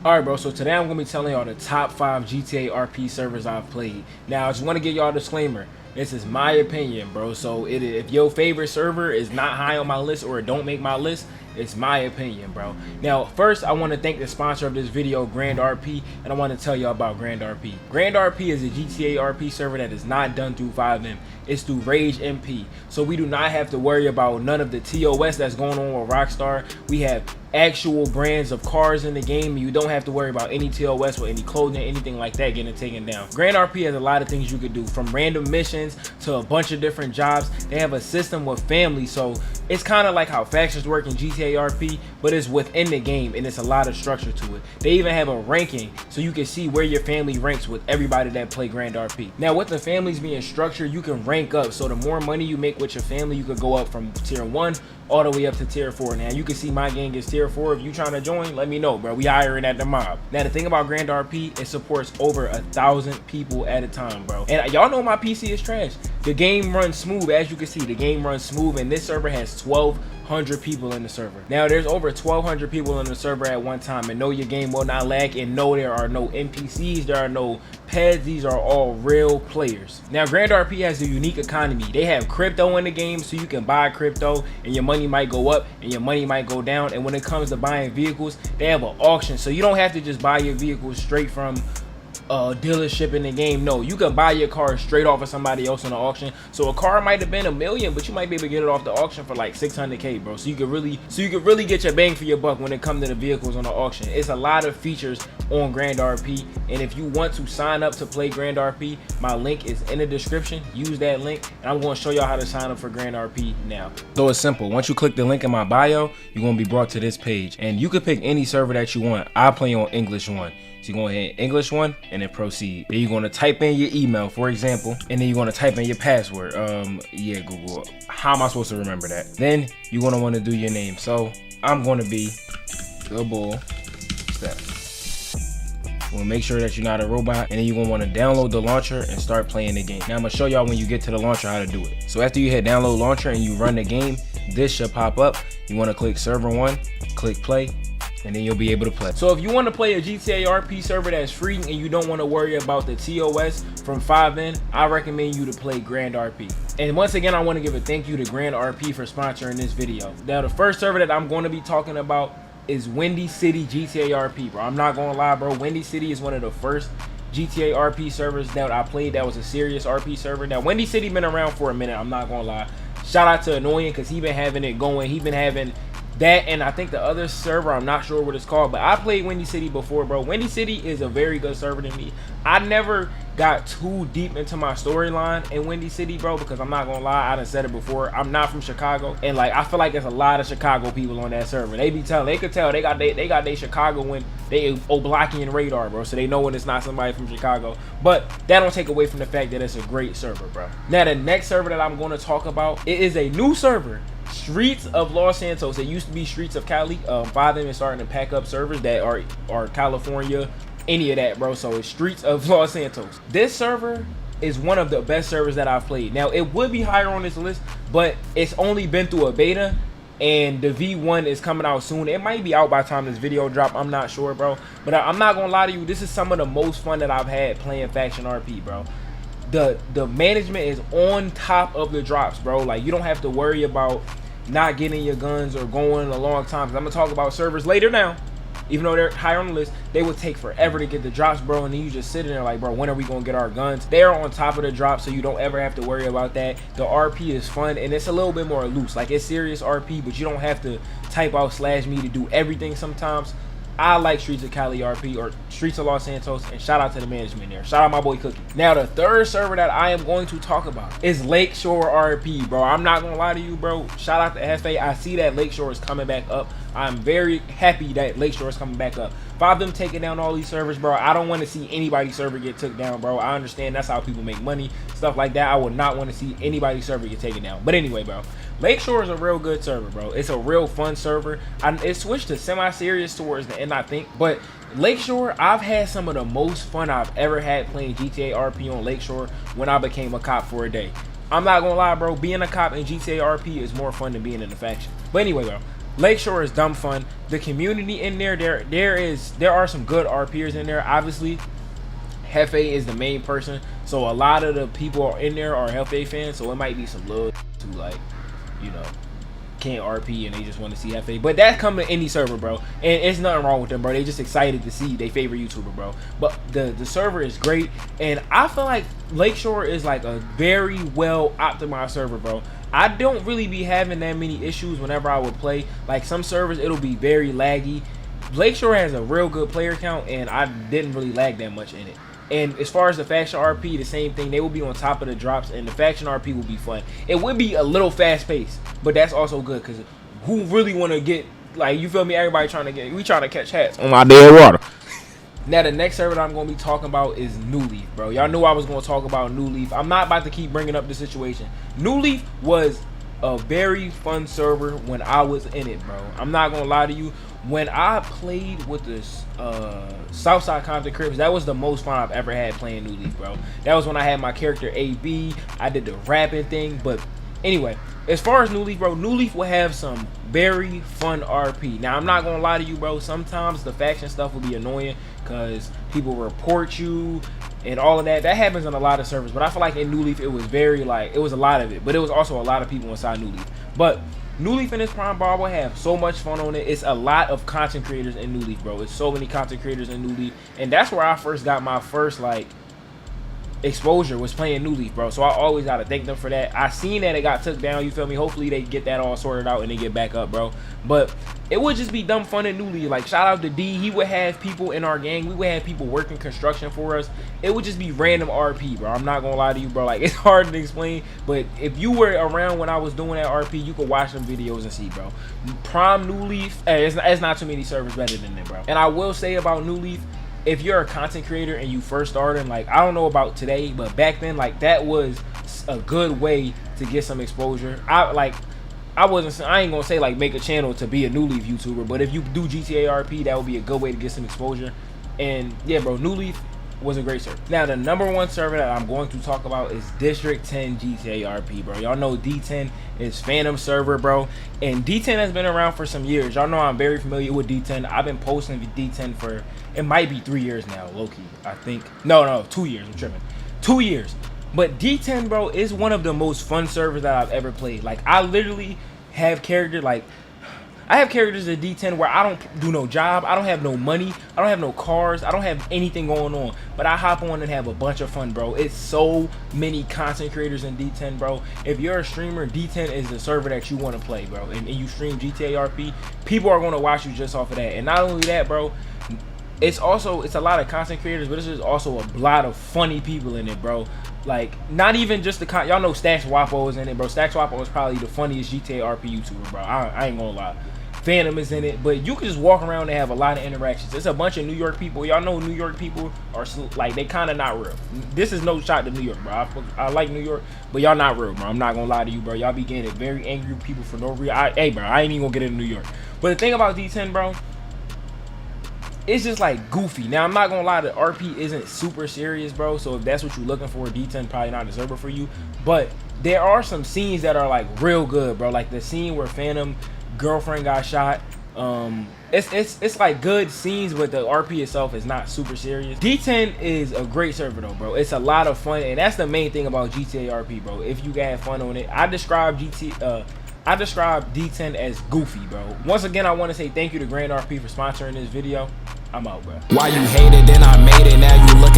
Alright bro, so today I'm going to be telling y'all the top 5 GTA RP servers I've played. Now I just want to give y'all a disclaimer. This is my opinion, bro. So if your favorite server is not high on my list or it don't make my list, it's my opinion, bro. Now, first, I want to thank the sponsor of this video, Grand RP, and I want to tell y'all about Grand RP. Grand RP is a GTA RP server that is not done through 5M. It's through Rage MP. So we do not have to worry about none of the TOS that's going on with Rockstar. We have actual brands of cars in the game. You don't have to worry about any TOS or any clothing, anything like that getting taken down. Grand RP has a lot of things you could do, from random missions to a bunch of different jobs. They have a system with family, so it's kind of like how factions work in GTA RP, but it's within the game and it's a lot of structure to it. They even have a ranking so you can see where your family ranks with everybody that play Grand RP. Now with the families being structured, you can rank up, so the more money you make with your family, you could go up from tier 1 all the way up to tier 4. Now you can see my gang is tier 4. If you trying to join, let me know, bro. We hiring at the mob. Now the thing about Grand RP, it supports over 1,000 people at a time, bro. And y'all know my PC is trash. The game runs smooth. As you can see, the game runs smooth, and this server has 1,200 people in the server. Now there's over 1,200 people in the server at one time, and no, your game will not lag, and no, there are no NPCs, there are no pets. These are all real players. Now Grand RP has a unique economy. They have crypto in the game, so you can buy crypto and your money might go up and your money might go down. And when it comes to buying vehicles, they have an auction, so you don't have to just buy your vehicles straight from dealership in the game. No, you can buy your car straight off of somebody else on the auction. So a car might have been $1 million, but you might be able to get it off the auction for like 600K, bro. So you can really get your bang for your buck when it comes to the vehicles on the auction. It's a lot of features on Grand RP, and if you want to sign up to play Grand RP, my link is in the description. Use that link, and I'm going to show y'all how to sign up for Grand RP now. So it's simple. Once you click the link in my bio, you're going to be brought to this page, and you can pick any server that you want. I play on English 1. So you're going to hit English 1 and then proceed. Then you're going to type in your email, for example, and then you're going to type in your password. Yeah, Google. How am I supposed to remember that? Then you're going to want to do your name. So I'm going to be TheBoulSteph. We'll make sure that you're not a robot, and then you're going to want to download the launcher and start playing the game. Now I'm going to show y'all when you get to the launcher how to do it. So after you hit download launcher and you run the game, this should pop up. You want to click server 1, click play, and then you'll be able to play. So if you want to play a GTA RP server that's free and you don't want to worry about the TOS from 5N, I recommend you to play Grand RP. And once again, I want to give a thank you to Grand RP for sponsoring this video. Now the first server that I'm going to be talking about is Wendy City GTA RP, bro. I'm not going to lie, bro. Wendy City is one of the first GTA RP servers that I played that was a serious RP server. Now Wendy City been around for a minute, I'm not going to lie. Shout out to Annoying, because he been having it going. He been having that, and I think the other server, I'm not sure what it's called, but I played Wendy City before, bro. Wendy City is a very good server to me. I never got too deep into my storyline in Wendy City, bro, because I'm not gonna lie, I done said it before, I'm not from Chicago, and like I feel like there's a lot of Chicago people on that server. They could tell they got they Chicago when they Oblachian radar, bro, so they know when it's not somebody from Chicago. But that don't take away from the fact that it's a great server, bro. Now the next server that I'm going to talk about, it is a new server, Streets of Los Santos. It used to be Streets of Cali. 5M is starting to pack up servers that are California, any of that, bro. So it's Streets of Los Santos. This server is one of the best servers that I've played. Now it would be higher on this list, but it's only been through a beta, and the V1 is coming out soon. It might be out by the time this video drop, I'm not sure, bro. But I'm not gonna lie to you, this is some of the most fun that I've had playing Faction RP, bro. The management is on top of the drops, bro. Like you don't have to worry about not getting your guns or going a long time. I'm gonna talk about servers later now. Even though they're higher on the list, they would take forever to get the drops, bro, and then you just sitting there like, bro, when are we gonna get our guns? They're on top of the drop, so you don't ever have to worry about that. The RP is fun, and it's a little bit more loose. Like, it's serious RP, but you don't have to type out /me to do everything sometimes. I like Streets of Cali RP, or Streets of Los Santos, and shout out to the management there. Shout out my boy Cookie. Now the third server that I am going to talk about is Lakeshore RP, bro. I'm not gonna lie to you, bro. Shout out to Hefe. I see that Lakeshore is coming back up. I'm very happy that Lakeshore is coming back up. 5M taking down all these servers, bro. I don't want to see anybody's server get took down, bro. I understand that's how people make money, stuff like that. I would not want to see anybody's server get taken down. But anyway, bro, Lakeshore is a real good server, bro. It's a real fun server. It switched to semi-serious towards the end, I think. But Lakeshore, I've had some of the most fun I've ever had playing GTA RP on Lakeshore when I became a cop for a day. I'm not gonna lie, bro. Being a cop in GTA RP is more fun than being in a faction. But anyway, bro, Lakeshore is dumb fun. The community in there, there are some good RPers in there. Obviously, Hefe is the main person, so a lot of the people in there are Hefe fans. So it might be some little who, like, you know, can't RP and they just want to see Hefe. But that come to any server, bro, and it's nothing wrong with them, bro. They just excited to see their favorite YouTuber, bro. But the server is great, and I feel like Lakeshore is like a very well optimized server, bro. I don't really be having that many issues whenever I would play. Like some servers, it'll be very laggy. Lakeshore has a real good player count, and I didn't really lag that much in it. And as far as the faction RP, the same thing. They will be on top of the drops, and the faction RP will be fun. It would be a little fast paced, but that's also good because who really want to get, like, you feel me? Everybody trying to catch hats on my dead water. Now the next server that I'm going to be talking about is New Leaf, bro. Y'all knew I was going to talk about New Leaf. I'm not about to keep bringing up the situation. New Leaf was a very fun server when I was in it, bro. I'm not going to lie to you. When I played with the Southside Compton Crips, that was the most fun I've ever had playing New Leaf, bro. That was when I had my character AB. I did the rapping thing. But anyway, as far as New Leaf, bro, New Leaf will have some very fun RP. Now, I'm not going to lie to you, bro. Sometimes the faction stuff will be annoying because people report you and all of that. That happens on a lot of servers. But I feel like in New Leaf, it was very, like, it was a lot of it. But it was also a lot of people inside New Leaf. But New Leaf in this prime, bro, I will have so much fun on it. It's a lot of content creators in New Leaf, bro. It's so many content creators in New Leaf. And that's where I first got my first, like, exposure, was playing New Leaf, bro. So I always got to thank them for that. I seen that it got took down, you feel me? Hopefully they get that all sorted out and they get back up, bro. But it would just be dumb fun in New Leaf. Like, shout out to D. He would have people in our gang. We would have people working construction for us. It would just be random RP, bro. I'm not gonna lie to you, bro. Like, it's hard to explain, but if you were around when I was doing that RP, you could watch them videos and see, bro. Prime New Leaf, hey, it's not too many servers better than it, bro. And I will say about New Leaf, if you're a content creator and you first started, like, I don't know about today, but back then, like, that was a good way to get some exposure. I ain't gonna say like make a channel to be a New Leaf YouTuber, but if you do GTA RP, that would be a good way to get some exposure. And yeah, bro, New Leaf was a great server. Now the number one server that I'm going to talk about is District 10 GTA RP, bro. Y'all know D10 is Phantom server, bro, and D10 has been around for some years. Y'all know I'm very familiar with D10. I've been posting D10 for, it might be 3 years now, low-key, I think. No, 2 years, I'm tripping. 2 years. But D10, bro, is one of the most fun servers that I've ever played. Like, I literally have characters, like, I have characters in D10 where I don't do no job, I don't have no money, I don't have no cars, I don't have anything going on, but I hop on and have a bunch of fun, bro. It's so many content creators in D10, bro. If you're a streamer, D10 is the server that you want to play, bro, and you stream GTA RP, people are going to watch you just off of that. And not only that, bro, it's a lot of content creators, but it's just also a lot of funny people in it, bro. Like, not even just the y'all know Stacks Wapo is in it, bro. Stacks Wapo is probably the funniest GTA RP YouTuber, bro. I ain't gonna lie. Phantom is in it, but you can just walk around and have a lot of interactions. It's a bunch of New York people. Y'all know New York people are like, they kind of not real. This is no shot to New York, bro. I like New York, but y'all not real, bro. I'm not gonna lie to you, bro. Y'all be getting very angry with people for no reason. Hey, bro, I ain't even gonna get into New York. But the thing about D10, bro, it's just like goofy. Now I'm not gonna lie, the RP isn't super serious, bro. So if that's what you're looking for, D10 probably not the server for you. But there are some scenes that are like real good, bro. Like the scene where Phantom girlfriend got shot. It's like good scenes, but the RP itself is not super serious. D10 is a great server though, bro. It's a lot of fun, and that's the main thing about GTA RP, bro. If you can have fun on it, I describe D10 as goofy, bro. Once again, I want to say thank you to Grand RP for sponsoring this video. I'm out, bro. Why you hated, then I made it, now you look